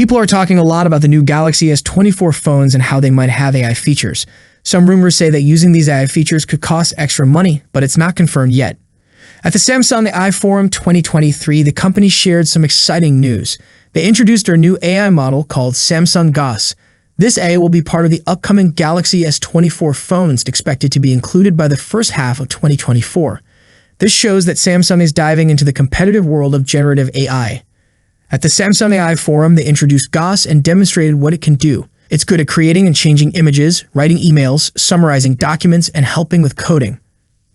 People are talking a lot about the new Galaxy S24 phones and how they might have AI features. Some rumors say that using these AI features could cost extra money, but it's not confirmed yet. At the Samsung AI Forum 2023, the company shared some exciting news. They introduced their new AI model called Samsung GOS. This AI will be part of the upcoming Galaxy S24 phones, expected to be included by the first half of 2024. This shows that Samsung is diving into the competitive world of generative AI. At the Samsung AI Forum, they introduced GOS and demonstrated what it can do. It's good at creating and changing images, writing emails, summarizing documents, and helping with coding.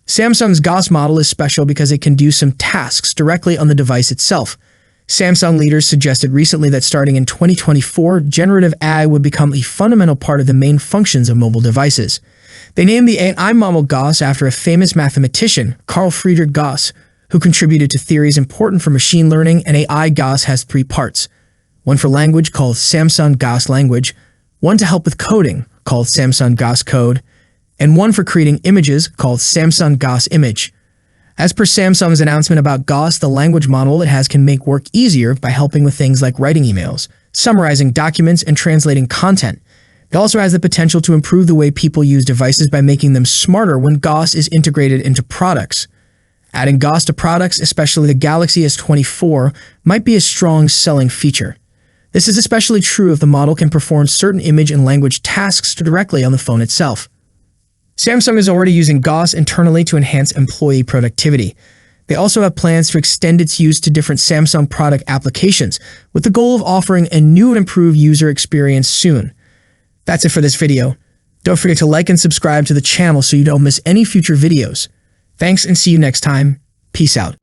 Samsung's GOS model is special because it can do some tasks directly on the device itself. Samsung leaders suggested recently that starting in 2024, generative AI would become a fundamental part of the main functions of mobile devices. They named the AI model GOS after a famous mathematician, Carl Friedrich Gauss, who contributed to theories important for machine learning. And AI GOS has three parts: one for language, called Samsung GOS Language, one to help with coding, called Samsung GOS Code, and one for creating images, called Samsung GOS Image. As per Samsung's announcement about GOS, the language model it has can make work easier by helping with things like writing emails, summarizing documents, and translating content. It also has the potential to improve the way people use devices by making them smarter when GOS is integrated into products. Adding GOS to products, especially the Galaxy S24, might be a strong selling feature. This is especially true if the model can perform certain image and language tasks directly on the phone itself. Samsung is already using GOS internally to enhance employee productivity. They also have plans to extend its use to different Samsung product applications, with the goal of offering a new and improved user experience soon. That's it for this video. Don't forget to like and subscribe to the channel so you don't miss any future videos. Thanks and see you next time. Peace out.